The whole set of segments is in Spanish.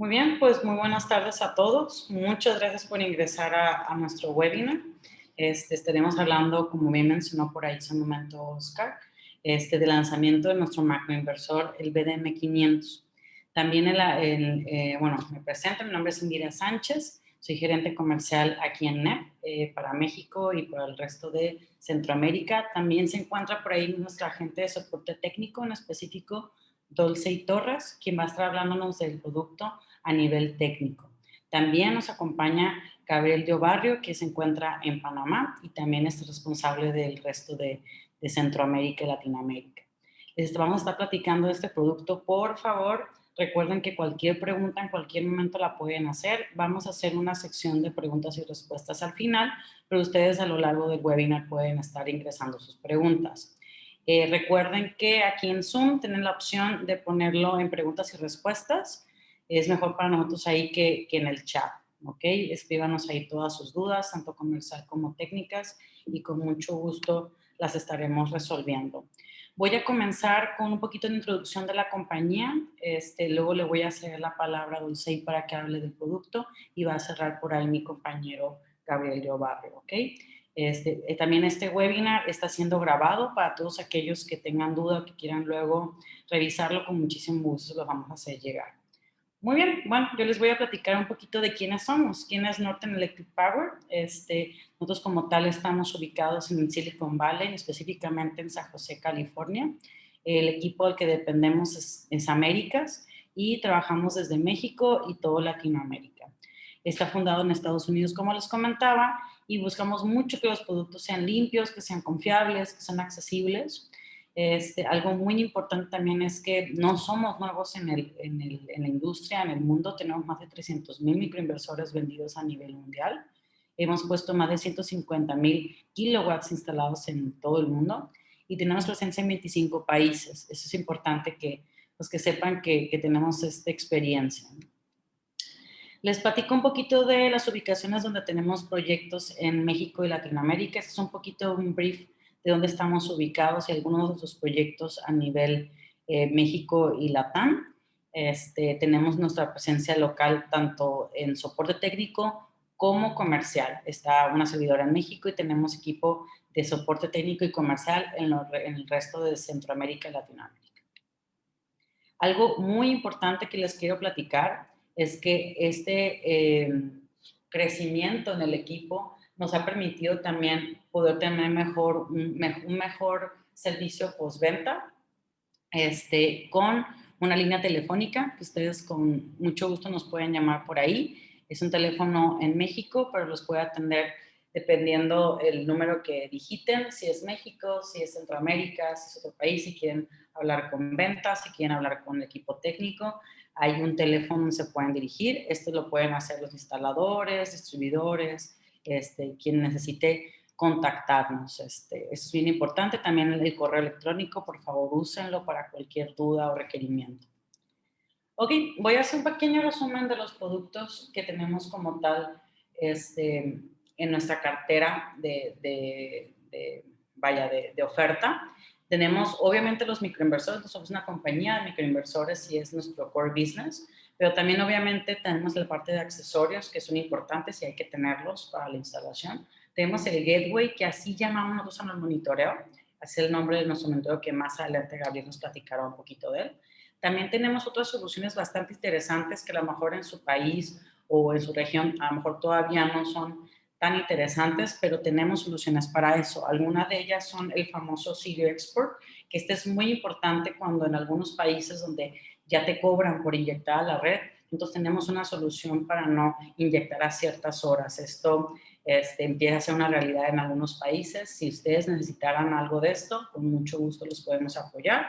Muy bien, pues muy buenas tardes a todos. Muchas gracias por ingresar a nuestro webinar. Estaremos hablando, como bien mencionó por ahí hace un momento Oscar, del lanzamiento de nuestro macroinversor, el BDM 500. También, bueno, me presento, mi nombre es Indira Sánchez, soy gerente comercial aquí en NEP para México y para el resto de Centroamérica. También se encuentra por ahí nuestra agente de soporte técnico, en específico Dulce Torres, quien va a estar hablándonos del producto a nivel técnico. También nos acompaña Gabriel Diobarrio, que se encuentra en Panamá y también es responsable del resto de Centroamérica y Latinoamérica. Vamos a estar platicando de este producto. Por favor, recuerden que cualquier pregunta en cualquier momento la pueden hacer. Vamos a hacer una sección de preguntas y respuestas al final, pero ustedes a lo largo del webinar pueden estar ingresando sus preguntas. Recuerden que aquí en Zoom tienen la opción de ponerlo en preguntas y respuestas. Es mejor para nosotros ahí que en el chat, ¿ok? Escríbanos ahí todas sus dudas, tanto comercial como técnicas, y con mucho gusto las estaremos resolviendo. Voy a comenzar con un poquito de introducción de la compañía, luego le voy a ceder la palabra a Dulce para que hable del producto y va a cerrar por ahí mi compañero Gabriel Diobarrio, ¿ok? También este webinar está siendo grabado para todos aquellos que tengan duda o que quieran luego revisarlo, con muchísimo gusto lo vamos a hacer llegar. Muy bien, bueno, yo les voy a platicar un poquito de quiénes somos. ¿Quién es Northern Electric Power? Nosotros como tal estamos ubicados en Silicon Valley, específicamente en San José, California. El equipo al que dependemos es Américas y trabajamos desde México y todo Latinoamérica. Está fundado en Estados Unidos, como les comentaba, y buscamos mucho que los productos sean limpios, que sean confiables, que sean accesibles. Algo muy importante también es que no somos nuevos en la industria, en el mundo. Tenemos más de 300,000 microinversores vendidos a nivel mundial. Hemos puesto más de 150,000 kilowatts instalados en todo el mundo y tenemos presencia en 25 países. Eso es importante pues que sepan que tenemos esta experiencia. Les platico un poquito de las ubicaciones donde tenemos proyectos en México y Latinoamérica. Este es un poquito un brief de dónde estamos ubicados y algunos de nuestros proyectos a nivel México y Latam. Tenemos nuestra presencia local tanto en soporte técnico como comercial. Está una servidora en México y tenemos equipo de soporte técnico y comercial en el resto de Centroamérica y Latinoamérica. Algo muy importante que les quiero platicar es que crecimiento en el equipo nos ha permitido también poder tener un mejor servicio postventa, con una línea telefónica que ustedes con mucho gusto nos pueden llamar por ahí. Es un teléfono en México, pero los puede atender dependiendo el número que digiten, si es México, si es Centroamérica, si es otro país, si quieren hablar con ventas, si quieren hablar con el equipo técnico. Hay un teléfono donde se pueden dirigir. Esto lo pueden hacer los instaladores, distribuidores, quien necesite contactarnos. Eso es bien importante. También el correo electrónico, por favor, úsenlo para cualquier duda o requerimiento. Ok, voy a hacer un pequeño resumen de los productos que tenemos como tal en nuestra cartera de oferta. Tenemos, obviamente, los microinversores. Somos una compañía de microinversores y es nuestro core business, pero también, obviamente, tenemos la parte de accesorios que son importantes y hay que tenerlos para la instalación. Tenemos el gateway, que así llamamos nosotros al monitoreo. Así es el nombre de nuestro monitoreo, que más adelante Gabriel nos platicará un poquito de él. También tenemos otras soluciones bastante interesantes que a lo mejor en su país o en su región a lo mejor todavía no son tan interesantes, pero tenemos soluciones para eso. Algunas de ellas son el famoso Serial Export, que es muy importante cuando en algunos países donde ya te cobran por inyectar a la red, entonces tenemos una solución para no inyectar a ciertas horas. Esto empieza a ser una realidad en algunos países. Si ustedes necesitaran algo de esto, con mucho gusto los podemos apoyar.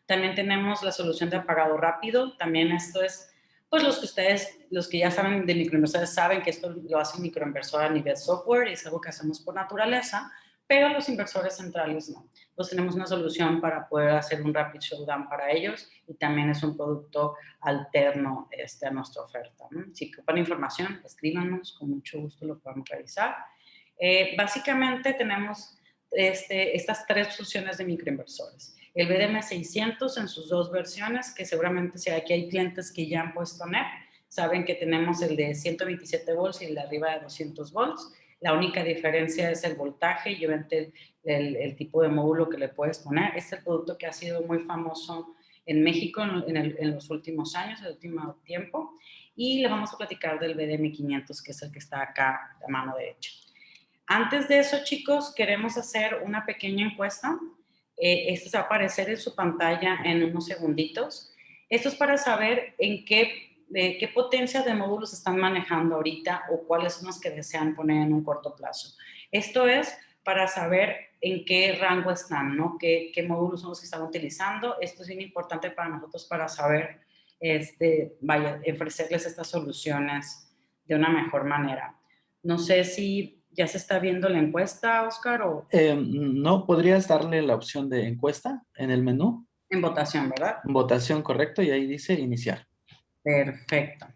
También tenemos la solución de apagado rápido. También esto es, pues los que ya saben de microinversores saben que esto lo hace un microinversor a nivel software y es algo que hacemos por naturaleza, pero los inversores centrales no. Entonces tenemos una solución para poder hacer un rapid shutdown para ellos y también es un producto alterno a nuestra oferta, ¿no? Si ocupan información, escríbanos, con mucho gusto lo podemos revisar. Básicamente tenemos estas tres soluciones de microinversores. El BDM 600 en sus dos versiones, que seguramente si aquí hay clientes que ya han puesto NEP, Saben que tenemos el de 127 volts y el de arriba de 200 volts. La única diferencia es el voltaje y obviamente el tipo de módulo que le puedes poner. Este es el producto que ha sido muy famoso en México en los últimos años, en el último tiempo. Y le vamos a platicar del BDM500, que es el que está acá a mano derecha. Antes de eso, chicos, queremos hacer una pequeña encuesta. Esto se va a aparecer en su pantalla en unos segunditos. Esto es para saber en qué potencia de módulos están manejando ahorita o cuáles son los que desean poner en un corto plazo. Esto es para saber en qué rango están, ¿no? ¿Qué módulos son los que están utilizando? Esto es bien importante para nosotros para saber, ofrecerles estas soluciones de una mejor manera. No sé si ya se está viendo la encuesta, Oscar, o No, ¿podrías darle la opción de encuesta en el menú? en votación, ¿verdad? Votación, correcto, y ahí dice iniciar. Perfecto.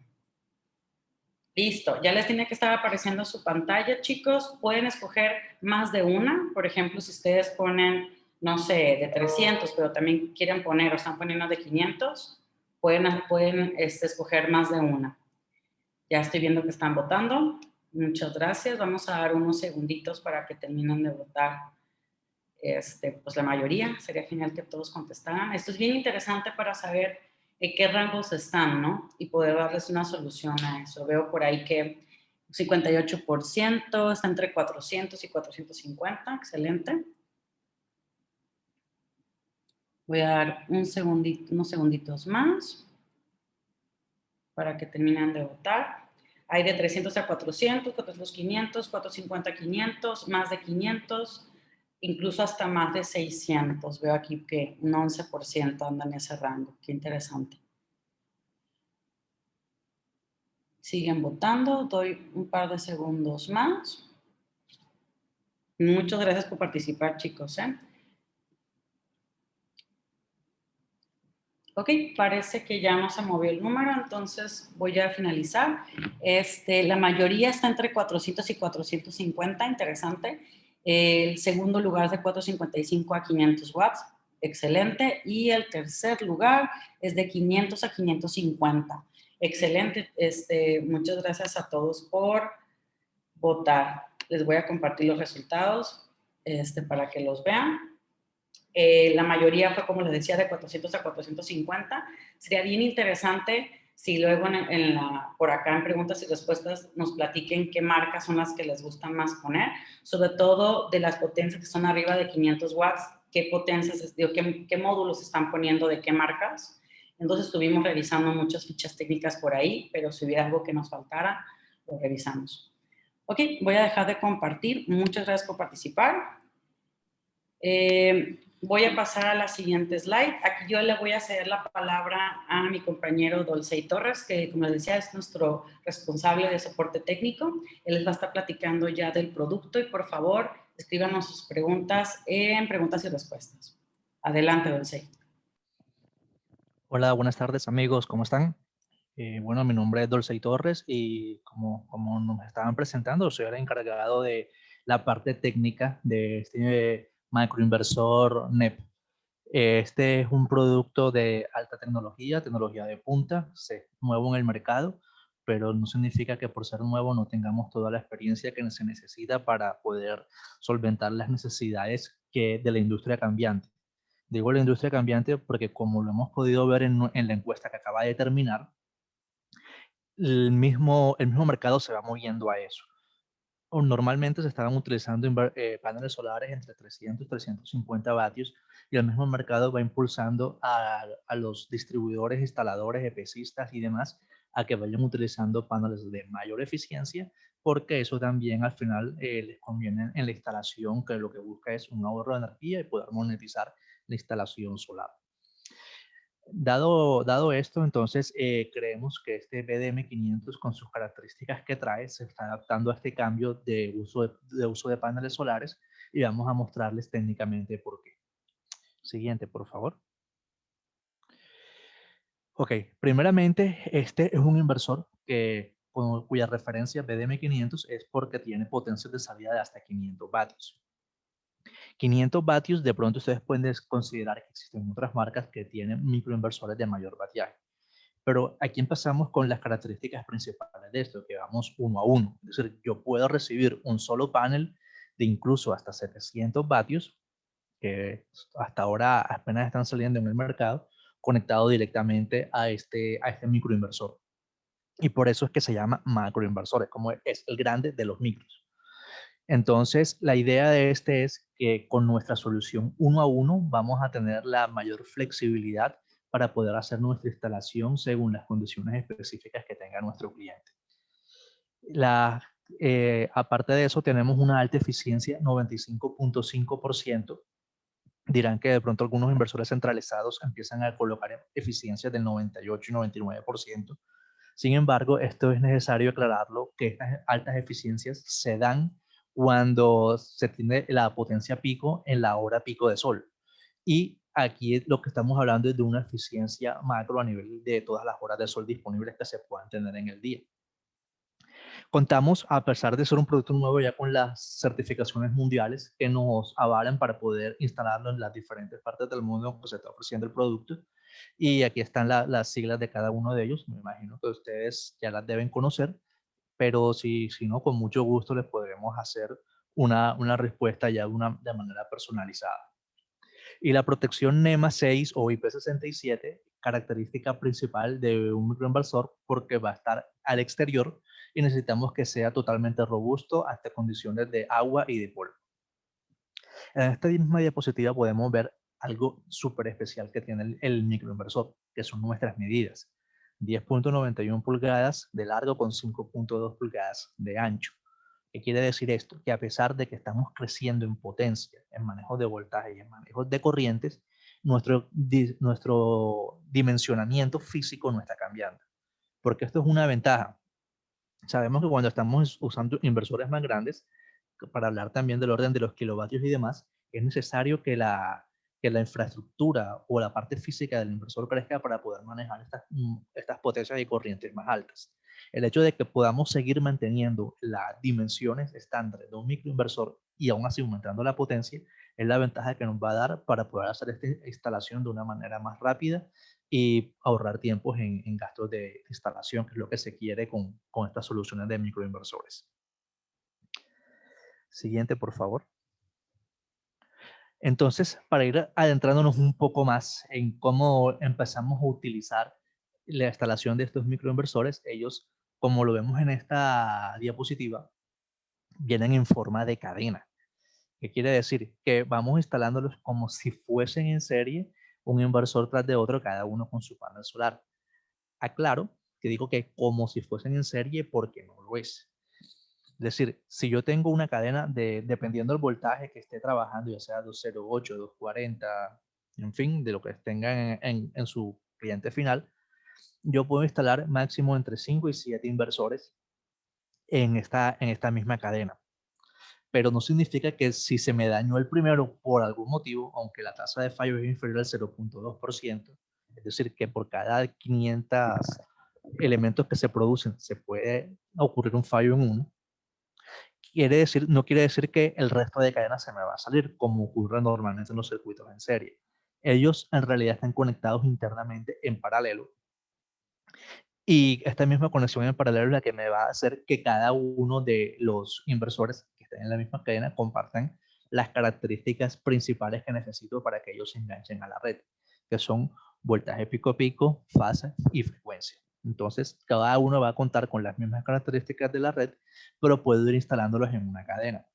Listo, ya les tiene que estar apareciendo su pantalla, chicos. Pueden escoger más de una. Por ejemplo, si ustedes ponen, no sé, de 300, pero también quieren poner o están poniendo de 500, pueden escoger más de una. Ya estoy viendo que están votando. Muchas gracias. Vamos a dar unos segunditos para que terminen de votar. Pues la mayoría. Sería genial que todos contestaran. Esto es bien interesante para saber en qué rangos están, ¿no? Y poder darles una solución a eso. Veo por ahí que 58% está entre 400 y 450. Excelente. Voy a dar unos segunditos más para que terminen de votar. Hay de 300 a 400, 400, 500, 450, 500, más de 500, incluso hasta más de 600. Veo aquí que un 11% anda en ese rango. Qué interesante. Siguen votando. Doy un par de segundos más. Muchas gracias por participar, chicos, ¿eh? Ok, parece que ya no se movió el número, entonces voy a finalizar. La mayoría está entre 400 y 450, interesante. El segundo lugar es de 455 a 500 watts, excelente. Y el tercer lugar es de 500 a 550, excelente. Muchas gracias a todos por votar. Les voy a compartir los resultados para que los vean. La mayoría fue, como les decía, de 400 a 450. Sería bien interesante si luego por acá en preguntas y respuestas nos platiquen qué marcas son las que les gustan más poner, sobre todo de las potencias que son arriba de 500 watts, qué potencias, qué módulos están poniendo de qué marcas. Entonces estuvimos revisando muchas fichas técnicas por ahí, pero si hubiera algo que nos faltara, lo revisamos. Ok, voy a dejar de compartir. Muchas gracias por participar. Voy a pasar a la siguiente slide. Aquí yo le voy a ceder la palabra a mi compañero Dolcey Torres, que como les decía es nuestro responsable de soporte técnico. Él les va a estar platicando ya del producto y por favor escríbanos sus preguntas en preguntas y respuestas. Adelante, Dolcey. Hola, buenas tardes amigos, ¿cómo están? Bueno, mi nombre es Dolcey Torres y como nos estaban presentando, soy el encargado de la parte técnica de este microinversor NEP. Este es un producto de alta tecnología, tecnología de punta, es nuevo en el mercado, pero no significa que por ser nuevo no tengamos toda la experiencia que se necesita para poder solventar las necesidades de la industria cambiante. Digo la industria cambiante porque como lo hemos podido ver en la encuesta que acaba de terminar, el mismo mercado se va moviendo a eso. Normalmente se estaban utilizando paneles solares entre 300 y 350 vatios y el mismo mercado va impulsando a los distribuidores, instaladores, EPCistas y demás a que vayan utilizando paneles de mayor eficiencia porque eso también al final les conviene en la instalación, que lo que busca es un ahorro de energía y poder monetizar la instalación solar. Dado esto, entonces creemos que este BDM500 con sus características que trae se está adaptando a este cambio de uso de paneles solares y vamos a mostrarles técnicamente por qué. Siguiente, por favor. Ok, primeramente, este es un inversor cuya referencia BDM500 es porque tiene potencial de salida de hasta 500 vatios. 500 vatios, de pronto ustedes pueden considerar que existen otras marcas que tienen microinversores de mayor vatiaje. Pero aquí empezamos con las características principales de esto, que vamos uno a uno. Es decir, yo puedo recibir un solo panel de incluso hasta 700 vatios, que hasta ahora apenas están saliendo en el mercado, conectado directamente a este microinversor. Y por eso es que se llama macroinversor, es como es el grande de los micros. Entonces, la idea de este es que con nuestra solución uno a uno vamos a tener la mayor flexibilidad para poder hacer nuestra instalación según las condiciones específicas que tenga nuestro cliente. Aparte de eso, tenemos una alta eficiencia, 95.5%. Dirán que de pronto algunos inversores centralizados empiezan a colocar eficiencias del 98 y 99%. Sin embargo, esto es necesario aclararlo, que estas altas eficiencias se dan cuando se tiene la potencia pico en la hora pico de sol. Y aquí lo que estamos hablando es de una eficiencia macro a nivel de todas las horas de sol disponibles que se puedan tener en el día. Contamos, a pesar de ser un producto nuevo, ya con las certificaciones mundiales que nos avalan para poder instalarlo en las diferentes partes del mundo que se está ofreciendo el producto. Y aquí están las siglas de cada uno de ellos. Me imagino que ustedes ya las deben conocer, pero si no, con mucho gusto les podremos hacer una respuesta ya de manera personalizada. Y la protección NEMA 6 o IP67, característica principal de un microinversor, porque va a estar al exterior y necesitamos que sea totalmente robusto ante condiciones de agua y de polvo. En esta misma diapositiva podemos ver algo súper especial que tiene el microinversor, que son nuestras medidas. 10.91 pulgadas de largo con 5.2 pulgadas de ancho. ¿Qué quiere decir esto? Que a pesar de que estamos creciendo en potencia, en manejo de voltaje y en manejo de corrientes, nuestro dimensionamiento físico no está cambiando. Porque esto es una ventaja. Sabemos que cuando estamos usando inversores más grandes, para hablar también del orden de los kilovatios y demás, es necesario que la infraestructura o la parte física del inversor crezca para poder manejar estas potencias y corrientes más altas. El hecho de que podamos seguir manteniendo las dimensiones estándares de un microinversor y aún así aumentando la potencia, es la ventaja que nos va a dar para poder hacer esta instalación de una manera más rápida y ahorrar tiempos en gastos de instalación, que es lo que se quiere con estas soluciones de microinversores. Siguiente, por favor. Entonces, para ir adentrándonos un poco más en cómo empezamos a utilizar la instalación de estos microinversores, ellos, como lo vemos en esta diapositiva, vienen en forma de cadena. ¿Qué quiere decir? Que vamos instalándolos como si fuesen en serie, un inversor tras de otro, cada uno con su panel solar. Aclaro que digo que como si fuesen en serie porque no lo es. Es decir, si yo tengo una cadena dependiendo del voltaje que esté trabajando, ya sea 208, 240, en fin, de lo que tengan en su cliente final, yo puedo instalar máximo entre 5 y 7 inversores en esta misma cadena. Pero no significa que si se me dañó el primero por algún motivo, aunque la tasa de fallo es inferior al 0.2%, es decir, que por cada 500 elementos que se producen se puede ocurrir un fallo en uno, no quiere decir que el resto de cadenas se me va a salir, como ocurre normalmente en los circuitos en serie. Ellos en realidad están conectados internamente en paralelo. Y esta misma conexión en paralelo es la que me va a hacer que cada uno de los inversores que estén en la misma cadena compartan las características principales que necesito para que ellos se enganchen a la red, que son voltaje pico a pico, fase y frecuencia. Entonces, cada uno va a contar con las mismas características de la red, pero puedo ir instalándolos en una cadena.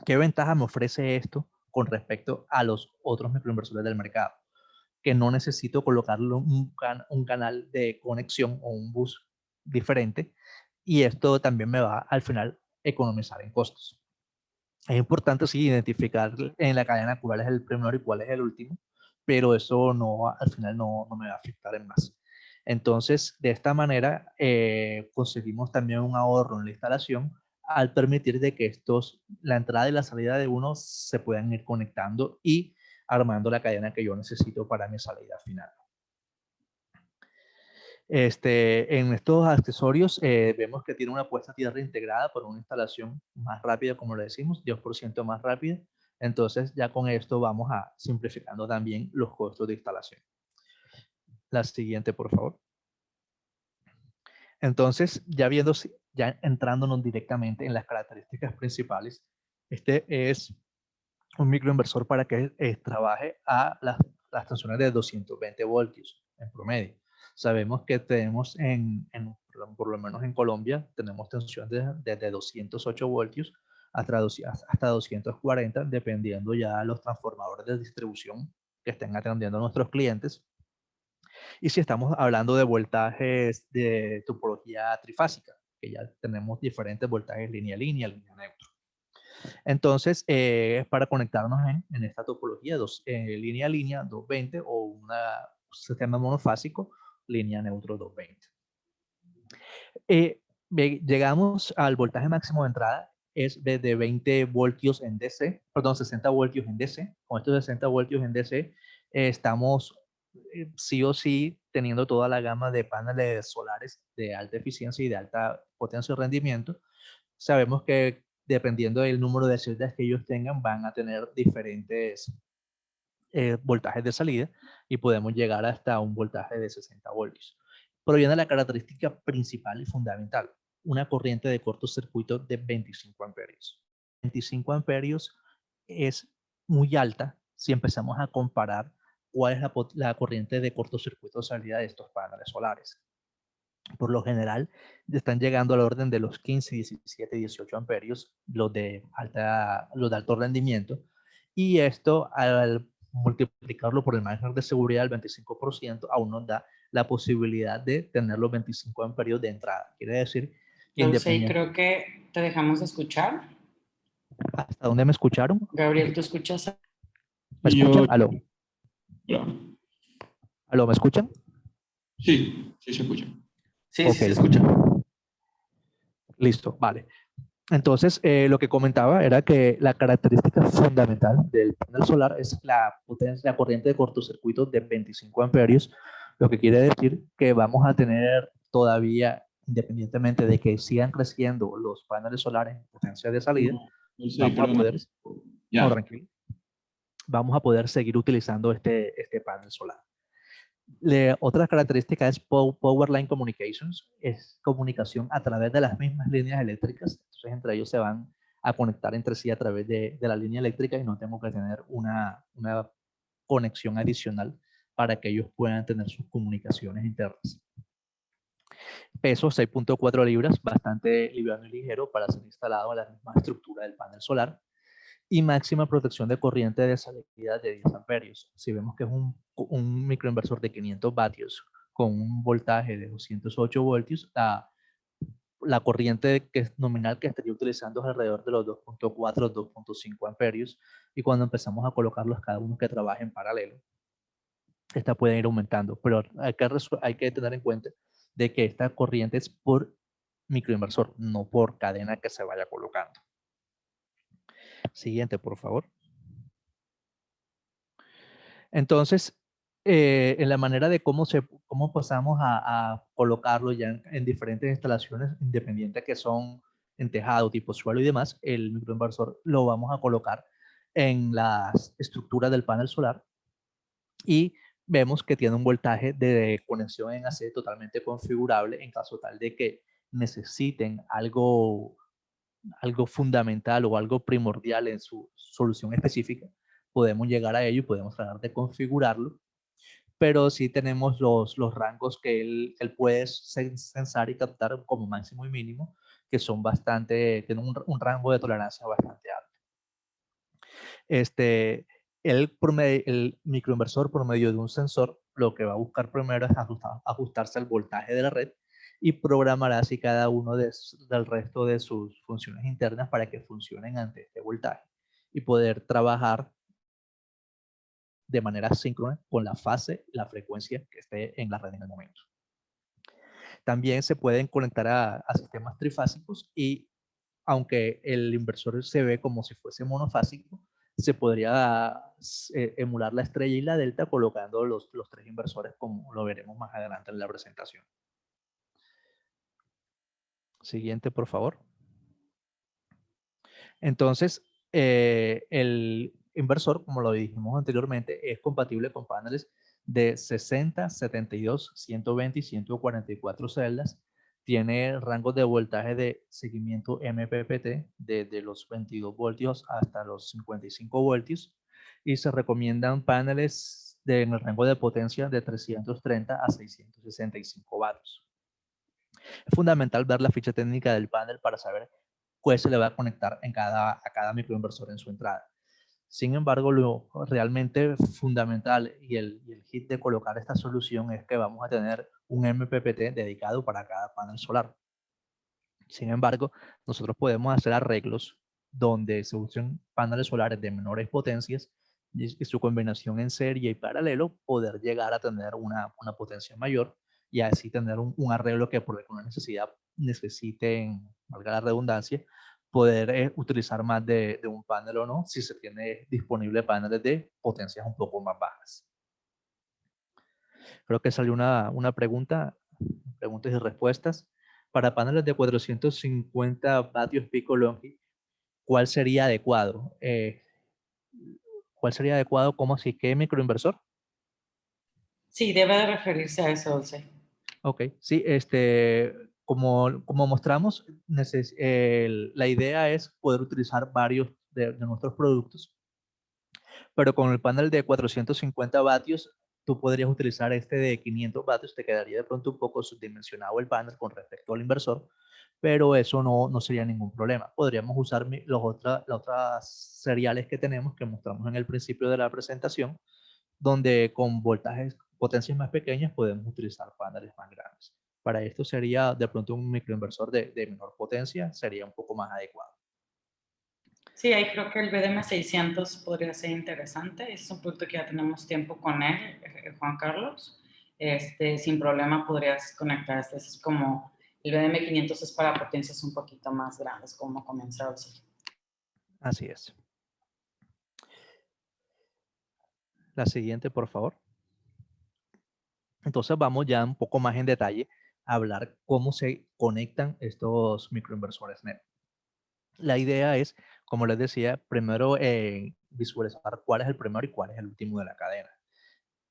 ¿Qué ventaja me ofrece esto con respecto a los otros microinversores del mercado? Que no necesito colocarle un canal de conexión o un bus diferente, y esto también me va al final economizar en costos. Es importante sí identificar en la cadena cuál es el primero y cuál es el último, pero eso al final no me va a afectar en más. Entonces, de esta manera conseguimos también un ahorro en la instalación al permitir de que la entrada y la salida de uno se puedan ir conectando y armando la cadena que yo necesito para mi salida final. En estos accesorios vemos que tiene una puesta a tierra integrada por una instalación más rápida, como le decimos, 10% más rápida. Entonces ya con esto vamos simplificando también los costos de instalación. La siguiente, por favor. Entonces, ya entrándonos directamente en las características principales, este es un microinversor para que trabaje a las tensiones de 220 voltios en promedio. Sabemos que tenemos por lo menos en Colombia, tenemos tensiones desde 208 voltios hasta 240, dependiendo ya de los transformadores de distribución que estén atendiendo a nuestros clientes. Y si estamos hablando de voltajes de topología trifásica, que ya tenemos diferentes voltajes línea a línea, línea neutro. Entonces, para conectarnos en esta topología, línea a línea 220 o un sistema monofásico, línea neutro 220. Llegamos al voltaje máximo de entrada, es de 20 voltios en DC, perdón, 60 voltios en DC. Con estos 60 voltios en DC, estamos sí o sí teniendo toda la gama de paneles solares de alta eficiencia y de alta potencia y rendimiento. Sabemos que dependiendo del número de celdas que ellos tengan, van a tener diferentes voltajes de salida y podemos llegar hasta un voltaje de 60 voltios. Pero viene la característica principal y fundamental, una corriente de cortocircuito de 25 amperios. 25 amperios es muy alta si empezamos a comparar cuál es la corriente de cortocircuito de salida de estos paneles solares. Por lo general, están llegando al orden de los 15, 17, 18 amperios, los de alto rendimiento. Y esto, al multiplicarlo por el margen de seguridad del 25%, aún nos da la posibilidad de tener los 25 amperios de entrada. Quiere decir que Dulce, creo que te dejamos escuchar. ¿Hasta dónde me escucharon? Gabriel, ¿tú escuchas? ¿Me escuchan? ¿Aló? Claro. ¿Aló? ¿Me escuchan? Sí, sí se escucha. Sí, Ok. sí se escucha. Listo, vale. Entonces, lo que comentaba era que la característica fundamental del panel solar es la potencia, la corriente de cortocircuito de 25 amperios, lo que quiere decir que vamos a tener todavía, independientemente de que sigan creciendo los paneles solares en potencia de salida, vamos a poder seguir utilizando este panel solar. Otra característica es Power Line Communications, es comunicación a través de las mismas líneas eléctricas. Entonces, entre ellos se van a conectar entre sí a través de la línea eléctrica y no tengo que tener una conexión adicional para que ellos puedan tener sus comunicaciones internas. Peso 6.4 libras, bastante liviano y ligero para ser instalado en la misma estructura del panel solar. Y máxima protección de corriente de salida de 10 amperios. Si vemos que es un microinversor de 500 vatios con un voltaje de 208 voltios, la corriente nominal que estaría utilizando es alrededor de los 2.4, 2.5 amperios. Y cuando empezamos a colocarlos cada uno que trabaje en paralelo, esta puede ir aumentando. Pero hay que tener en cuenta de que esta corriente es por microinversor, no por cadena que se vaya colocando. Siguiente, por favor. Entonces, en la manera de cómo pasamos a colocarlo ya en diferentes instalaciones independientes que son en tejado, tipo suelo y demás, el microinversor lo vamos a colocar en las estructuras del panel solar y vemos que tiene un voltaje de conexión en AC totalmente configurable en caso tal de que necesiten algo fundamental o algo primordial en su solución específica, podemos llegar a ello y podemos tratar de configurarlo, pero sí tenemos los rangos que él puede sensar y captar como máximo y mínimo, que son tienen un rango de tolerancia bastante alto. El microinversor, por medio de un sensor, lo que va a buscar primero es ajustarse al voltaje de la red y programará así cada uno del resto de sus funciones internas para que funcionen ante este voltaje y poder trabajar de manera síncrona con la fase, la frecuencia que esté en la red en el momento. También se pueden conectar a sistemas trifásicos y aunque el inversor se ve como si fuese monofásico, se podría emular la estrella y la delta colocando los tres inversores como lo veremos más adelante en la presentación. Siguiente, por favor. Entonces, el inversor, como lo dijimos anteriormente, es compatible con paneles de 60, 72, 120 y 144 celdas tiene rangos de voltaje de seguimiento MPPT desde los 22 voltios hasta los 55 voltios y se recomiendan paneles en el rango de potencia de 330 a 665 vatios. Es fundamental ver la ficha técnica del panel para saber cuál se le va a conectar a cada microinversor en su entrada. Sin embargo, lo realmente fundamental y el hit de colocar esta solución es que vamos a tener un MPPT dedicado para cada panel solar. Sin embargo, nosotros podemos hacer arreglos donde se usen paneles solares de menores potencias y su combinación en serie y paralelo poder llegar a tener una potencia mayor y así tener un arreglo que por alguna necesidad necesiten, valga la redundancia, poder utilizar más de un panel o no, si se tiene disponible paneles de potencias un poco más bajas. Creo que salió una preguntas y respuestas. Para paneles de 450 vatios pico longi, ¿cuál sería adecuado? ¿Cuál sería adecuado? ¿Cómo así? ¿Qué microinversor? Sí, debe de referirse a eso, Dulce. Ok, sí, como mostramos, la idea es poder utilizar varios de nuestros productos, pero con el panel de 450 vatios, tú podrías utilizar este de 500 vatios, te quedaría de pronto un poco subdimensionado el panel con respecto al inversor, pero eso no sería ningún problema. Podríamos usar las otras seriales que tenemos, que mostramos en el principio de la presentación, donde con voltajes, potencias más pequeñas podemos utilizar paneles más grandes. Para esto sería de pronto un microinversor de menor potencia, sería un poco más adecuado. Sí, ahí creo que el BDM600 podría ser interesante. Es un producto que ya tenemos tiempo con él, Juan Carlos. Sin problema podrías conectar. Es como el BDM500 es para potencias un poquito más grandes, como comenzó. Así es. La siguiente, por favor. Entonces vamos ya un poco más en detalle a hablar cómo se conectan estos microinversores NET. La idea es, como les decía, primero visualizar cuál es el primero y cuál es el último de la cadena.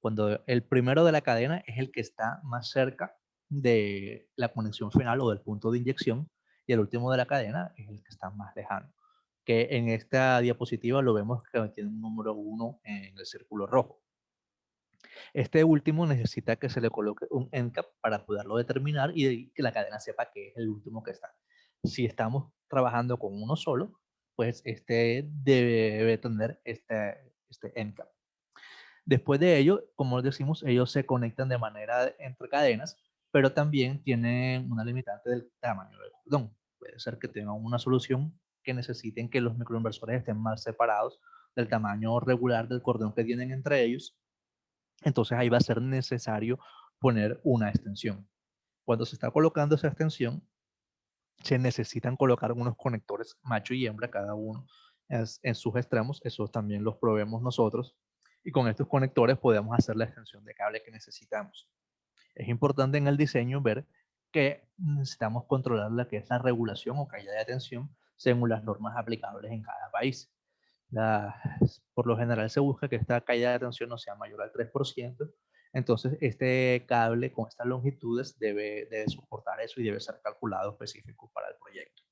Cuando el primero de la cadena es el que está más cerca de la conexión final o del punto de inyección, y el último de la cadena es el que está más lejano, que en esta diapositiva lo vemos que tiene un número 1 en el círculo rojo. Este último necesita que se le coloque un end cap para poderlo determinar y que la cadena sepa que es el último que está. Si estamos trabajando con uno solo, pues este debe tener este end cap. Después de ello, como decimos, ellos se conectan de manera entre cadenas, pero también tienen una limitante del tamaño del cordón. Puede ser que tengan una solución que necesiten que los microinversores estén más separados del tamaño regular del cordón que tienen entre ellos. Entonces ahí va a ser necesario poner una extensión. Cuando se está colocando esa extensión, se necesitan colocar unos conectores macho y hembra, cada uno en sus extremos. Esos también los proveemos nosotros. Y con estos conectores podemos hacer la extensión de cable que necesitamos. Es importante en el diseño ver que necesitamos controlar la que es la regulación o caída de tensión según las normas aplicables en cada país. Por lo general se busca que esta caída de tensión no sea mayor al 3%. Entonces, este cable con estas longitudes debe soportar eso y debe ser calculado específico para el proyecto.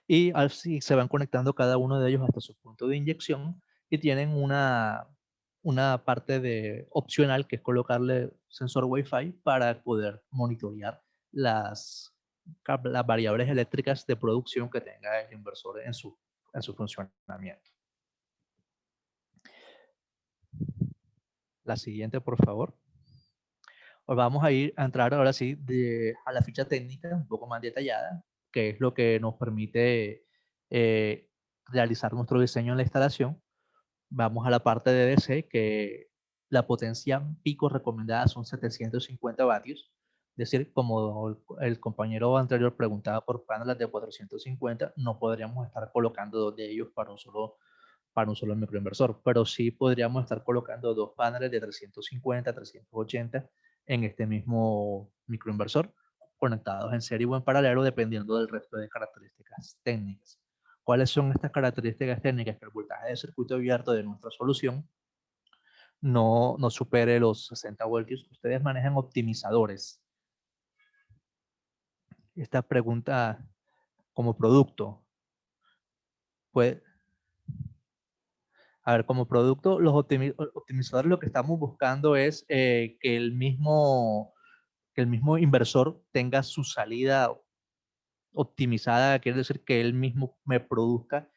Y así se van conectando cada uno de ellos hasta su punto de inyección y tienen una parte opcional que es colocarle sensor Wi-Fi para poder monitorear las variables eléctricas de producción que tenga el inversor en su funcionamiento. La siguiente, por favor. Vamos a entrar ahora sí a la ficha técnica un poco más detallada, que es lo que nos permite realizar nuestro diseño en la instalación. Vamos a la parte de DC, que la potencia pico recomendada son 750 vatios. Es decir, como el compañero anterior preguntaba por paneles de 450, no podríamos estar colocando dos de ellos para un solo microinversor, pero sí podríamos estar colocando dos paneles de 350, 380 en este mismo microinversor, conectados en serie o en paralelo, dependiendo del resto de características técnicas. ¿Cuáles son estas características técnicas? Que el voltaje de circuito abierto de nuestra solución no supere los 60 voltios. Ustedes manejan optimizadores. esta pregunta como producto. Pues, a ver, como producto, los optimizadores lo que estamos buscando es que el mismo inversor tenga su salida optimizada, quiere decir que él mismo me produzca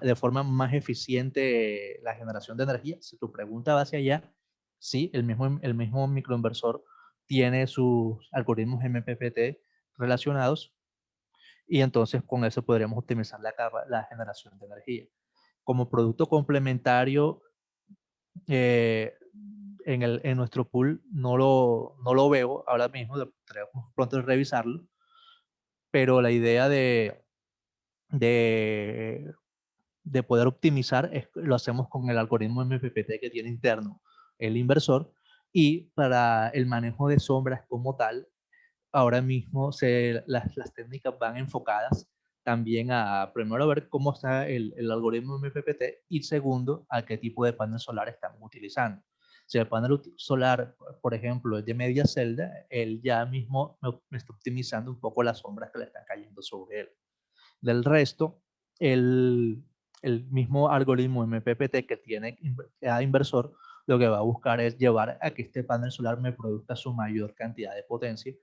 de forma más eficiente la generación de energía. Si tu pregunta va hacia allá, sí, el mismo microinversor tiene sus algoritmos MPPT relacionados y entonces con eso podríamos optimizar la generación de energía. Como producto complementario, eh, en nuestro pool no lo veo ahora mismo, tenemos pronto de revisarlo, pero la idea de, de poder optimizar lo hacemos con el algoritmo MPPT que tiene interno el inversor, y para el manejo de sombras como tal, ahora mismo las técnicas van enfocadas también a, primero, a ver cómo está el algoritmo MPPT y segundo, a qué tipo de panel solar estamos utilizando. Si el panel solar, por ejemplo, es de media celda, él ya mismo me está optimizando un poco las sombras que le están cayendo sobre él. Del resto, el mismo algoritmo MPPT que tiene cada inversor, lo que va a buscar es llevar a que este panel solar me produzca su mayor cantidad de potencia,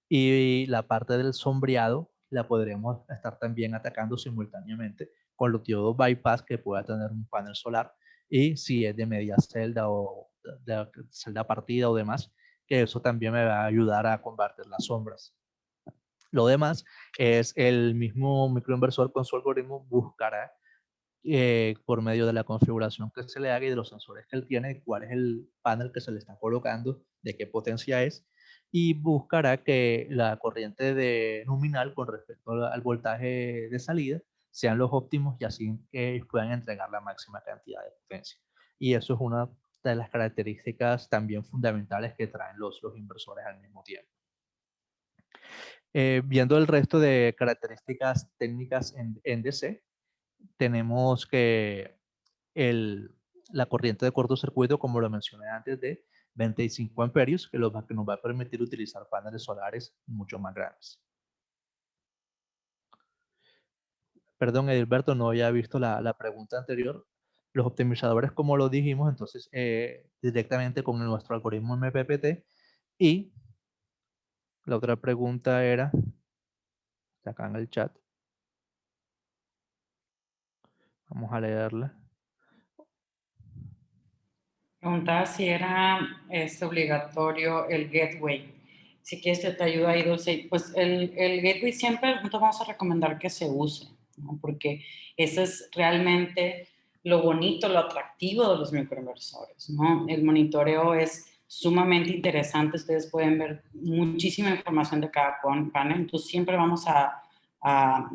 y la parte del sombreado la podremos estar también atacando simultáneamente con los diodos bypass que pueda tener un panel solar, y si es de media celda o de celda partida o demás, que eso también me va a ayudar a combatir las sombras. Lo demás es el mismo microinversor con su algoritmo buscará por medio de la configuración que se le haga y de los sensores que él tiene, cuál es el panel que se le está colocando, de qué potencia es, y buscará que la corriente nominal con respecto al voltaje de salida sean los óptimos y así que puedan entregar la máxima cantidad de potencia. Y eso es una de las características también fundamentales que traen los inversores al mismo tiempo. Viendo el resto de características técnicas en DC, tenemos que la corriente de cortocircuito, como lo mencioné antes, de 25 amperios, que nos va a permitir utilizar paneles solares mucho más grandes. Perdón, Edilberto, no había visto la pregunta anterior. Los optimizadores, como lo dijimos, entonces directamente con nuestro algoritmo MPPT. Y la otra pregunta era, está acá en el chat. Vamos a leerla. Preguntaba si era obligatorio el gateway. Si quieres te ayuda ahí, Dulce. Pues el gateway siempre nosotros vamos a recomendar que se use, ¿no? Porque eso es realmente lo bonito, lo atractivo de los microinversores, ¿no? El monitoreo es sumamente interesante. Ustedes pueden ver muchísima información de cada panel. Entonces siempre vamos a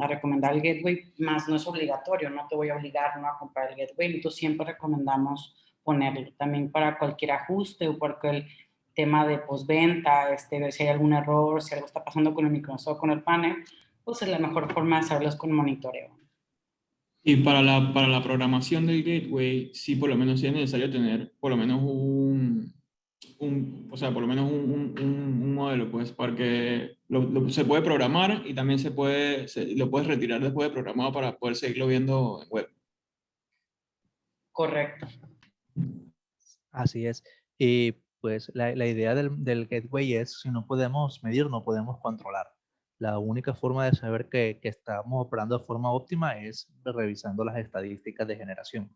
recomendar el gateway, más no es obligatorio. No te voy a obligar a comprar el gateway. Entonces siempre recomendamos ponerlo también para cualquier ajuste o cualquier tema de postventa, ver si hay algún error, si algo está pasando con el microinversor, con el panel, pues es la mejor forma de hacerlos con monitoreo. Y para la programación del gateway, sí, por lo menos sí es necesario tener por lo menos o sea, por lo menos un modelo, pues, porque se puede programar y también lo puedes retirar después de programado para poder seguirlo viendo en web. Correcto. Así es. Y pues la idea del gateway es, si no podemos medir, no podemos controlar. La única forma de saber que estamos operando de forma óptima es revisando las estadísticas de generación.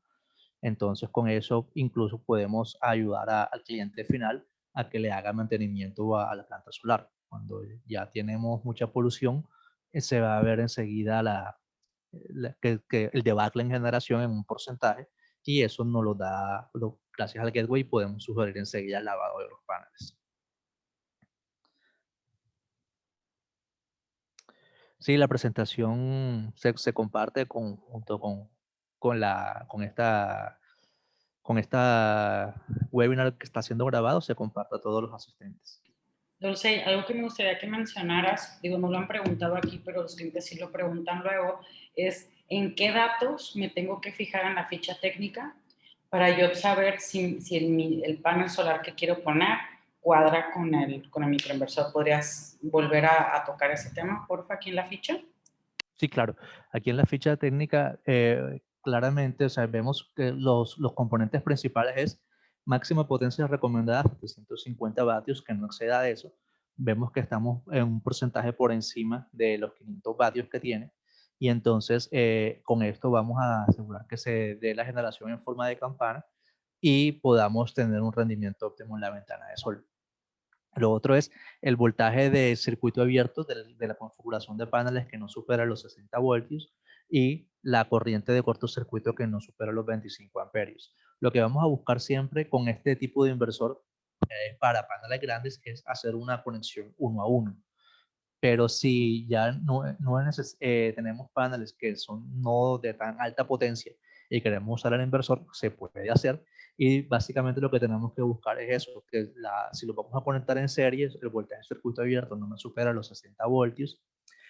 Entonces, con eso incluso podemos ayudar al cliente final a que le haga mantenimiento a la planta solar. Cuando ya tenemos mucha polución, se va a ver enseguida que el debacle en generación en un porcentaje, y eso nos lo da, gracias al gateway podemos sugerir enseguida el lavado de los paneles. Sí, la presentación se comparte junto con esta webinar que está siendo grabado, se comparte a todos los asistentes. Dulce, algo que me gustaría que mencionaras, digo, no lo han preguntado aquí, pero los clientes sí lo preguntan luego, es ¿en qué datos me tengo que fijar en la ficha técnica para yo saber si el panel solar que quiero poner cuadra con el microinversor. ¿Podrías volver a tocar ese tema, porfa, aquí en la ficha? Sí, claro. Aquí en la ficha técnica, claramente, o sea, vemos que los componentes principales es máxima potencia recomendada 750 vatios, que no exceda de eso. Vemos que estamos en un porcentaje por encima de los 500 vatios que tiene. Y entonces, con esto vamos a asegurar que se dé la generación en forma de campana y podamos tener un rendimiento óptimo en la ventana de sol. Lo otro es el voltaje de circuito abierto de la configuración de paneles que no supera los 60 voltios y la corriente de cortocircuito que no supera los 25 amperios. Lo que vamos a buscar siempre con este tipo de inversor para paneles grandes es hacer una conexión 1 a 1. Pero si ya tenemos paneles que son no de tan alta potencia y queremos usar el inversor, se puede hacer. Y básicamente lo que tenemos que buscar es eso, que si lo vamos a conectar en serie, el voltaje de circuito abierto no me supera los 60 voltios.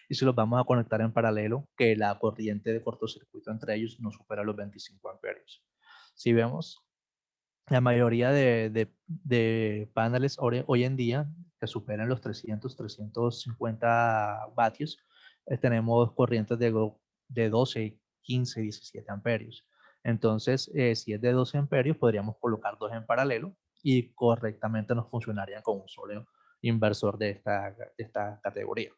Y si los vamos a conectar en paralelo, que la corriente de cortocircuito entre ellos no supera los 25 amperios. Si vemos, la mayoría de paneles hoy en día que superan los 350 vatios, tenemos corrientes de 12, 15, 17 amperios. Entonces, si es de 12 amperios, podríamos colocar dos en paralelo y correctamente nos funcionarían con un solo inversor de esta categoría.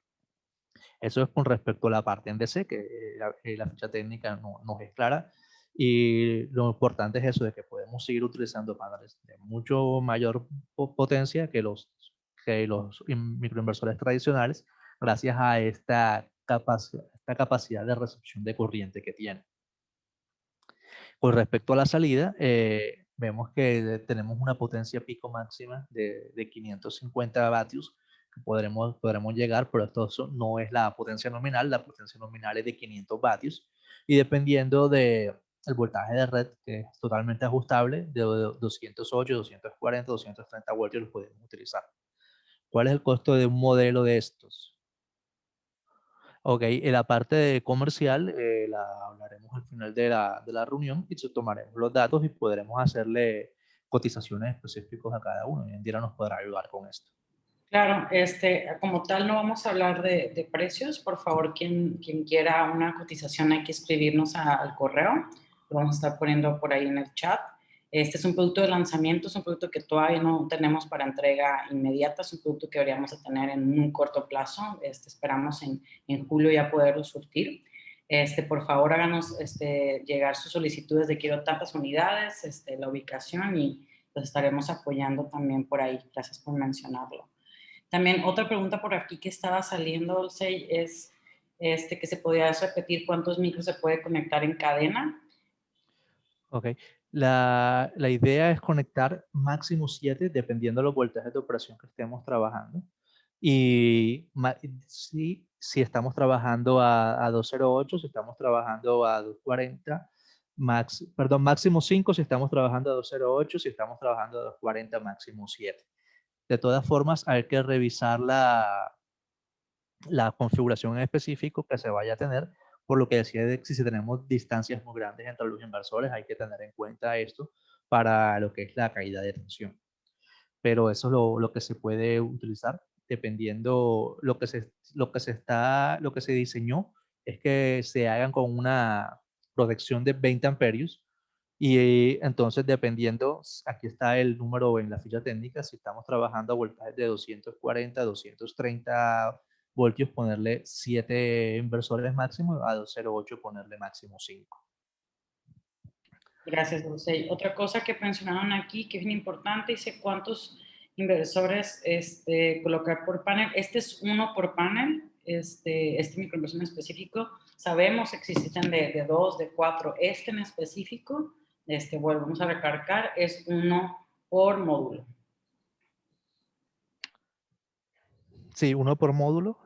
Eso es con respecto a la parte en DC, que la ficha técnica no es clara. Y lo importante es eso, de que podemos seguir utilizando paneles de mucho mayor potencia que los microinversores tradicionales, gracias a esta capacidad de recepción de corriente que tiene. Con respecto a la salida, vemos que tenemos una potencia pico máxima de 550 vatios que podremos llegar, pero esto no es la potencia nominal es de 500 vatios y dependiendo del voltaje de red, que es totalmente ajustable, de 208, 240, 230 voltios los podemos utilizar. ¿Cuál es el costo de un modelo de estos? Ok, en la parte comercial la hablaremos al final de la reunión y tomaremos los datos y podremos hacerle cotizaciones específicas a cada uno. Y Indira nos podrá ayudar con esto. Claro, como tal no vamos a hablar de precios. Por favor, quien quiera una cotización hay que escribirnos al correo. Lo vamos a estar poniendo por ahí en el chat. Este es un producto de lanzamiento, es un producto que todavía no tenemos para entrega inmediata, es un producto que deberíamos de tener en un corto plazo. Esperamos en julio ya poderlo surtir. Por favor, háganos llegar sus solicitudes de quiero tantas unidades, la ubicación y los estaremos apoyando también por ahí. Gracias por mencionarlo. También otra pregunta por aquí que estaba saliendo, Dulce, es que se podría repetir cuántos micros se puede conectar en cadena. Ok, la idea es conectar máximo 7 dependiendo de los voltajes de operación que estemos trabajando. Y si estamos trabajando a 208, si estamos trabajando a 240, máximo 5 si estamos trabajando a 208, si estamos trabajando a 240, máximo 7. De todas formas, hay que revisar la configuración en específico que se vaya a tener, por lo que decía de que si tenemos distancias muy grandes entre los inversores, hay que tener en cuenta esto para lo que es la caída de tensión. Pero eso es lo que se puede utilizar dependiendo lo que se diseñó es que se hagan con una protección de 20 amperios y entonces dependiendo, aquí está el número en la ficha técnica, si estamos trabajando a voltajes de 240, 230 voltios, ponerle 7 inversores máximo, a 208 ponerle máximo 5. Gracias, Dulce. Otra cosa que mencionaron aquí que es bien importante, dice cuántos inversores colocar por panel. Este es uno por panel, este microinversión específico. Sabemos que existen de 2, de 4. Este en específico, volvemos a recargar, es uno por módulo. Sí, uno por módulo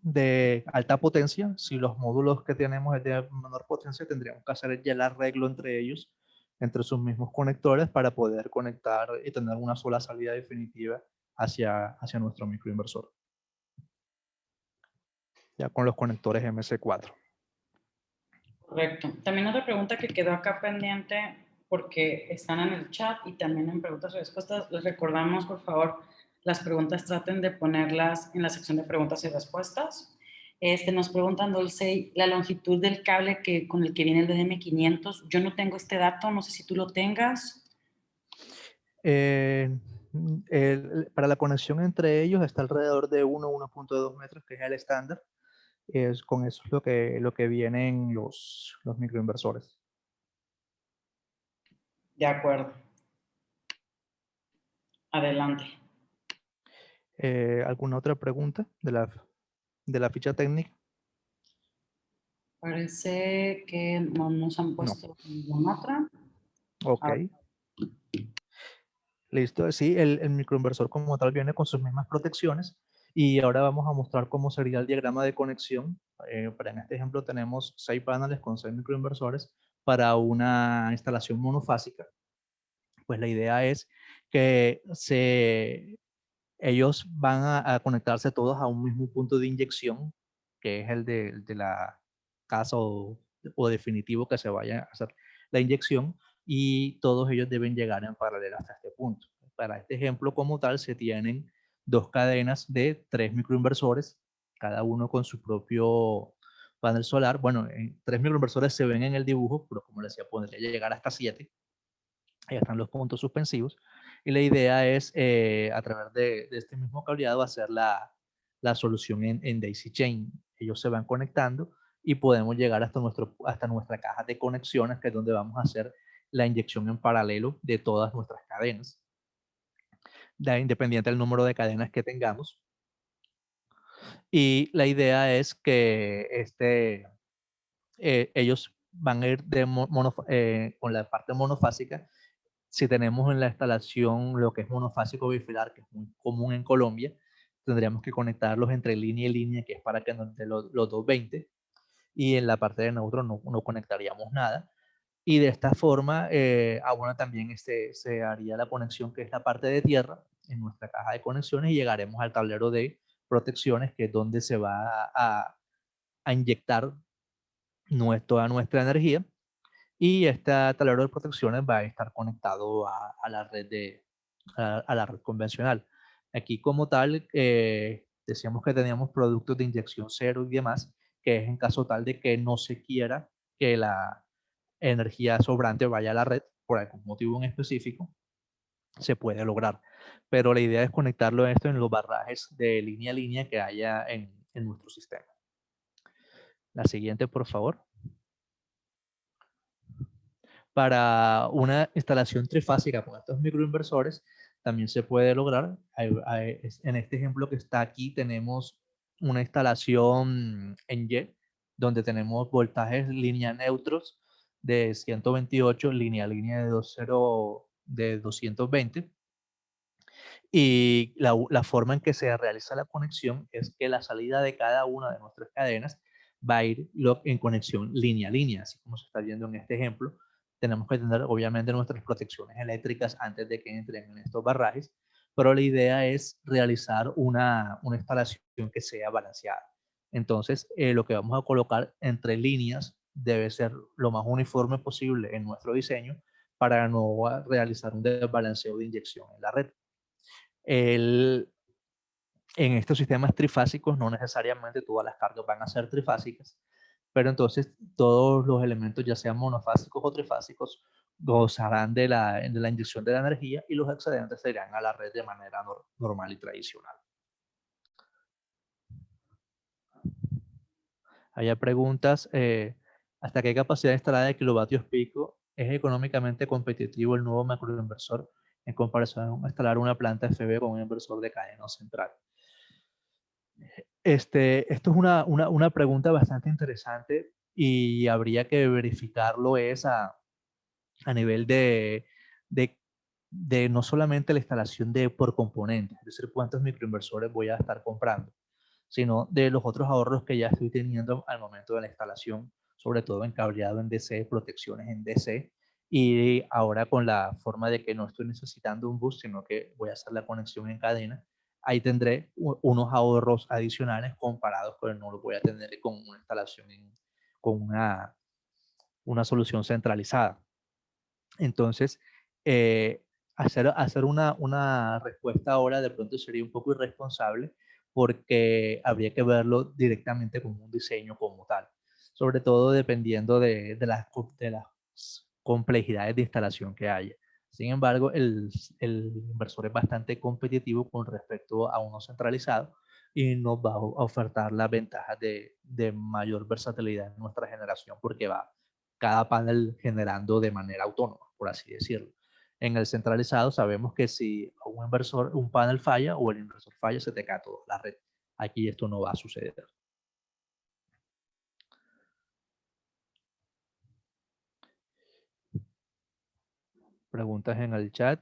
de alta potencia. Si los módulos que tenemos es de menor potencia, tendríamos que hacer ya el arreglo entre ellos, entre sus mismos conectores, para poder conectar y tener una sola salida definitiva hacia nuestro microinversor. Ya con los conectores MC4. Correcto. También otra pregunta que quedó acá pendiente, porque están en el chat y también en preguntas y respuestas, les recordamos, por favor, las preguntas traten de ponerlas en la sección de preguntas y respuestas. Nos preguntan, Dulce, la longitud del cable con el que viene el DDM500. Yo no tengo este dato, no sé si tú lo tengas. Para la conexión entre ellos está alrededor de 1.2 metros, que es el estándar. Con eso es lo que vienen los microinversores. De acuerdo. Adelante. ¿Alguna otra pregunta de la ficha técnica? Parece que no nos han puesto ninguna otra. Ok. Listo. Sí, el microinversor como tal viene con sus mismas protecciones y ahora vamos a mostrar cómo sería el diagrama de conexión. Para en este ejemplo tenemos 6 paneles con 6 microinversores para una instalación monofásica. Pues la idea es que ellos van a conectarse todos a un mismo punto de inyección, que es el de la casa o definitivo que se vaya a hacer la inyección, y todos ellos deben llegar en paralelo hasta este punto. Para este ejemplo como tal se tienen 2 cadenas de 3 microinversores, cada uno con su propio panel solar. Bueno, 3 microinversores se ven en el dibujo, pero como les decía, podría llegar hasta 7. Ahí están los puntos suspensivos. Y la idea es, a través de este mismo cableado, hacer la solución en Daisy Chain. Ellos se van conectando y podemos llegar hasta nuestra caja de conexiones, que es donde vamos a hacer la inyección en paralelo de todas nuestras cadenas, independiente del número de cadenas que tengamos. Y la idea es que ellos van a ir con la parte monofásica. Si tenemos en la instalación lo que es monofásico bifilar, que es muy común en Colombia, tendríamos que conectarlos entre línea y línea, que es para que nos dé los 220, y en la parte de neutro no conectaríamos nada. Y de esta forma, bueno, también se haría la conexión, que es la parte de tierra, en nuestra caja de conexiones, y llegaremos al tablero de protecciones, que es donde se va a inyectar toda nuestra energía. Y este tablero de protecciones va a estar conectado a la red a la red convencional. Aquí como tal, decíamos que teníamos productos de inyección cero y demás, que es en caso tal de que no se quiera que la energía sobrante vaya a la red por algún motivo en específico, se puede lograr. Pero la idea es conectarlo a esto en los barrajes de línea a línea que haya en nuestro sistema. La siguiente, por favor. Para una instalación trifásica con estos microinversores, también se puede lograr. En este ejemplo que está aquí tenemos una instalación en Y, donde tenemos voltajes línea neutros de 128, línea a línea de 220. Y la forma en que se realiza la conexión es que la salida de cada una de nuestras cadenas va a ir en conexión línea a línea, así como se está viendo en este ejemplo. Tenemos que tener obviamente nuestras protecciones eléctricas antes de que entren en estos barrajes, pero la idea es realizar una instalación que sea balanceada. Entonces, lo que vamos a colocar entre líneas debe ser lo más uniforme posible en nuestro diseño, para no realizar un desbalanceo de inyección en la red. En estos sistemas trifásicos no necesariamente todas las cargas van a ser trifásicas, pero entonces todos los elementos, ya sean monofásicos o trifásicos, gozarán de la inyección de la energía, y los excedentes se irán a la red de manera normal y tradicional. Hay preguntas, ¿hasta qué capacidad instalada de kilovatios pico es económicamente competitivo el nuevo macroinversor en comparación a instalar una planta FB con un inversor de cadena central? Esto es una pregunta bastante interesante, y habría que verificarlo a nivel de, de no solamente la instalación por componentes, es decir, cuántos microinversores voy a estar comprando, sino de los otros ahorros que ya estoy teniendo al momento de la instalación, sobre todo en cableado en DC, protecciones en DC, y ahora con la forma de que no estoy necesitando un bus, sino que voy a hacer la conexión en cadena. Ahí tendré unos ahorros adicionales comparados con el no lo voy a tener con una instalación con una solución centralizada. Entonces, hacer una respuesta ahora de pronto sería un poco irresponsable porque habría que verlo directamente como un diseño como tal, sobre todo dependiendo de las complejidades de instalación que haya. Sin embargo, el inversor es bastante competitivo con respecto a uno centralizado y nos va a ofertar las ventajas de mayor versatilidad en nuestra generación porque va cada panel generando de manera autónoma, por así decirlo. En el centralizado sabemos que si un panel falla o el inversor falla, se te cae toda la red. Aquí esto no va a suceder. Preguntas en el chat.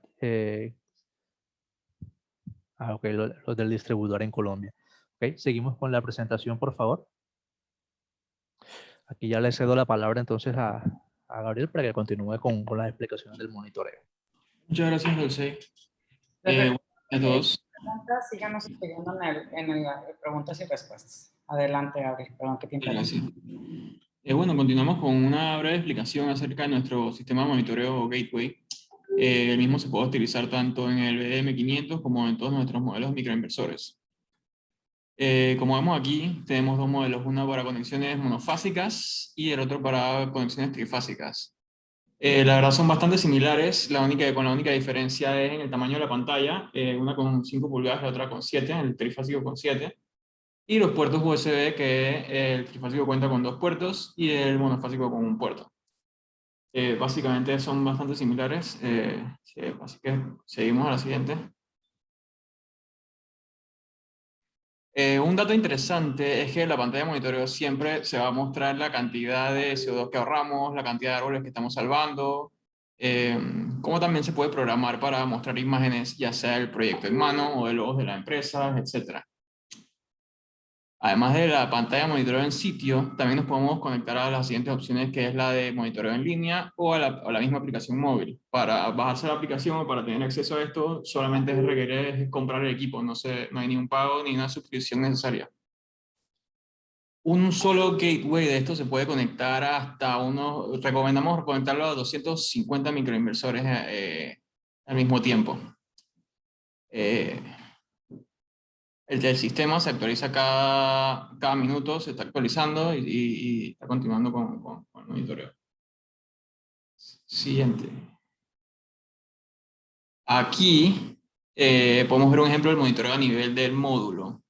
Ok, los del distribuidor en Colombia. Ok, seguimos con la presentación, por favor. Aquí ya le cedo la palabra entonces a Gabriel para que continúe con las explicaciones del monitoreo. Muchas gracias, Dulce. Perfecto. A todos. Preguntas, síganos escribiendo en preguntas y respuestas. Adelante, Gabriel. Perdón que te interrumpa. Gracias. Bueno, continuamos con una breve explicación acerca de nuestro sistema de monitoreo Gateway. El mismo se puede utilizar tanto en el BDM500 como en todos nuestros modelos de microinversores. Como vemos aquí, tenemos dos modelos, uno para conexiones monofásicas y el otro para conexiones trifásicas. La verdad son bastante similares, con la única diferencia es en el tamaño de la pantalla, una con 5 pulgadas, la otra con 7, el trifásico con 7. Y los puertos USB, que el trifásico cuenta con 2 puertos y el monofásico con 1 puerto. Básicamente son bastante similares, así que seguimos a la siguiente. Un dato interesante es que en la pantalla de monitoreo siempre se va a mostrar la cantidad de CO2 que ahorramos, la cantidad de árboles que estamos salvando, como también se puede programar para mostrar imágenes, ya sea del proyecto en mano o de logos de la empresa, etc. Además de la pantalla de monitoreo en sitio, también nos podemos conectar a las siguientes opciones, que es la de monitoreo en línea o a la misma aplicación móvil. Para bajarse la aplicación o para tener acceso a esto, solamente es requerir comprar el equipo, no hay ni un pago ni una suscripción necesaria. Un solo gateway de esto se puede conectar recomendamos conectarlo a 250 microinversores al mismo tiempo. El sistema se actualiza cada minuto, se está actualizando y está continuando con el monitoreo. Siguiente. Aquí podemos ver un ejemplo del monitoreo a nivel del módulo.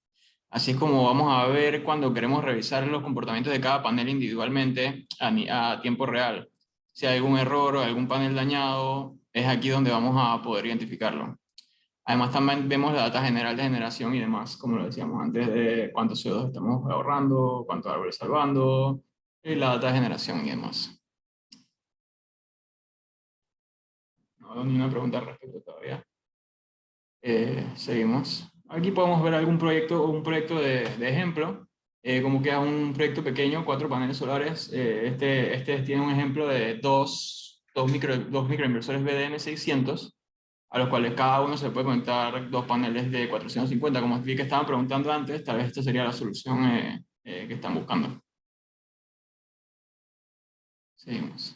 Así es como vamos a ver cuando queremos revisar los comportamientos de cada panel individualmente a tiempo real. Si hay algún error o algún panel dañado, es aquí donde vamos a poder identificarlo. Además también vemos la data general de generación y demás, como lo decíamos antes, de cuántos CO2 estamos ahorrando, cuántos árboles salvando, y la data de generación y demás. No hago ni una pregunta al respecto todavía. Seguimos. Aquí podemos ver un proyecto de ejemplo, como queda un proyecto pequeño, 4 paneles solares. Este tiene un ejemplo de dos microinversores BDM600, a los cuales cada uno se puede conectar 2 paneles de 450. Como vi que estaban preguntando antes, tal vez esta sería la solución que están buscando. Seguimos.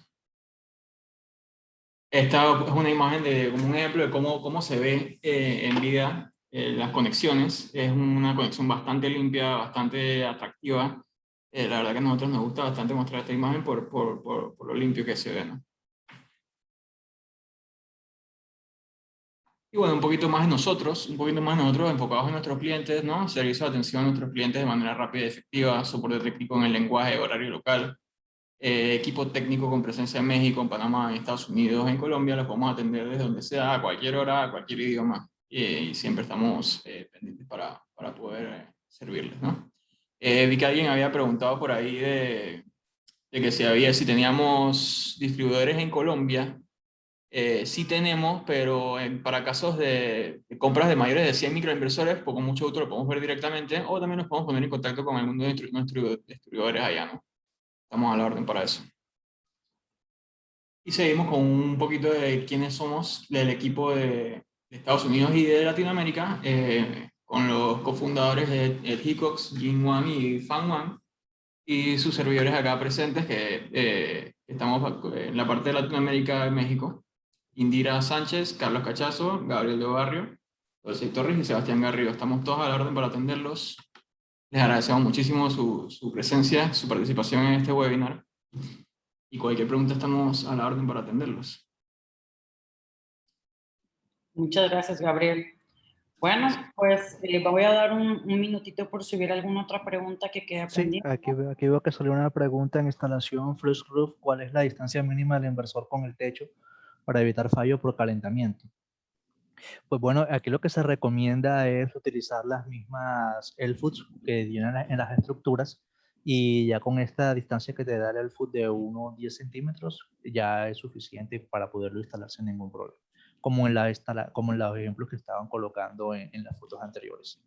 Esta es una imagen como un ejemplo de cómo se ve en vida las conexiones. Es una conexión bastante limpia, bastante atractiva. La verdad que a nosotros nos gusta bastante mostrar esta imagen por lo limpio que se ve, ¿no? Y bueno, un poquito más de nosotros enfocados en nuestros clientes, ¿no? Servicio de atención a nuestros clientes de manera rápida y efectiva, soporte técnico en el lenguaje horario local, equipo técnico con presencia en México, en Panamá, en Estados Unidos, en Colombia. Los podemos atender desde donde sea, a cualquier hora, a cualquier idioma, y siempre estamos pendientes para poder servirles, ¿no? Vi que alguien había preguntado por ahí de que si teníamos distribuidores en Colombia. Sí tenemos, pero para casos de compras de mayores de 100 microinversores, poco mucho otro lo podemos ver directamente, o también nos podemos poner en contacto con alguno de nuestros distribuidores allá, ¿no? Estamos a la orden para eso. Y seguimos con un poquito de quiénes somos del equipo de Estados Unidos y de Latinoamérica, con los cofundadores de Hikox, Jin Wang y Fan Wang, y sus servidores acá presentes, que estamos en la parte de Latinoamérica y México. Indira Sánchez, Carlos Cachazo, Gabriel de Barrio, José Torres y Sebastián Garrido. Estamos todos a la orden para atenderlos. Les agradecemos muchísimo su presencia, su participación en este webinar. Y cualquier pregunta estamos a la orden para atenderlos. Muchas gracias, Gabriel. Bueno, pues voy a dar un minutito por si hubiera alguna otra pregunta que quede Sí, pendiente. aquí veo que salió una pregunta en instalación Flush Roof. ¿Cuál es la distancia mínima del inversor con el techo para evitar fallo por calentamiento? Pues bueno, aquí lo que se recomienda es utilizar las mismas L-Foots que vienen en las estructuras, y ya con esta distancia que te da el L-Foot de unos 10 centímetros ya es suficiente para poderlo instalar sin ningún problema, como como en los ejemplos que estaban colocando en las fotos anteriores.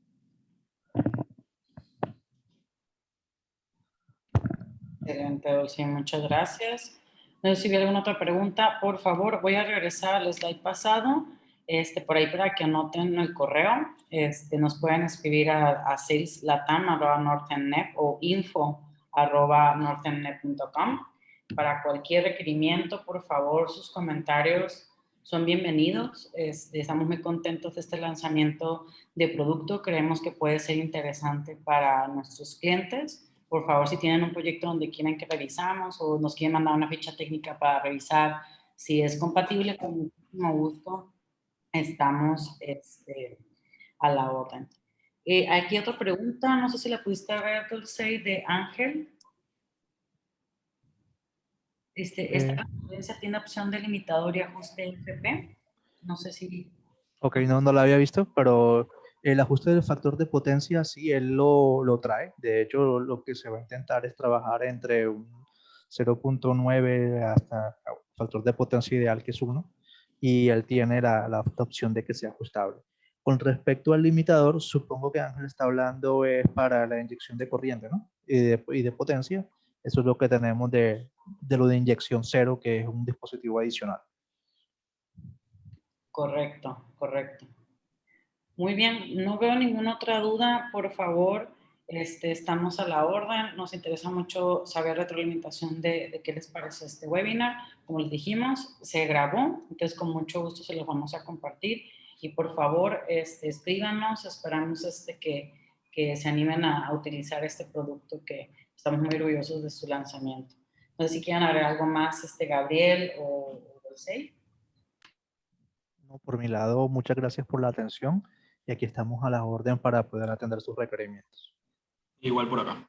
Excelente, Dulce, muchas gracias. No sé si hubiera alguna otra pregunta. Por favor, voy a regresar al slide pasado, por ahí para que anoten el correo. Nos pueden escribir a saleslatam@northernnet o info@northernnet.com. Para cualquier requerimiento, por favor, sus comentarios son bienvenidos. Estamos muy contentos de este lanzamiento de producto. Creemos que puede ser interesante para nuestros clientes. Por favor, si tienen un proyecto donde quieren que revisamos o nos quieren mandar una ficha técnica para revisar si es compatible, con muchísimo gusto estamos a la orden. Aquí otra pregunta, no sé si la pudiste ver, Dulce, de Ángel. ¿Esta transferencia tiene opción de limitador y ajuste FP? No sé si... Ok, no la había visto, pero el ajuste del factor de potencia sí, él lo trae. De hecho, lo que se va a intentar es trabajar entre un 0.9 hasta factor de potencia ideal, que es 1, y él tiene la opción de que sea ajustable. Con respecto al limitador, supongo que Ángel está hablando es para la inyección de corriente, ¿no? Y de potencia. Eso es lo que tenemos de lo de inyección cero, que es un dispositivo adicional. Correcto, correcto. Muy bien, no veo ninguna otra duda. Por favor, estamos a la orden. Nos interesa mucho saber retroalimentación de qué les parece este webinar. Como les dijimos, se grabó, entonces con mucho gusto se los vamos a compartir. Y por favor, escríbanos, esperamos que se animen a utilizar este producto, que estamos muy orgullosos de su lanzamiento. No sé si quieren agregar algo más, Gabriel o Dulce. No, por mi lado, muchas gracias por la atención, y aquí estamos a la orden para poder atender sus requerimientos. Igual por acá.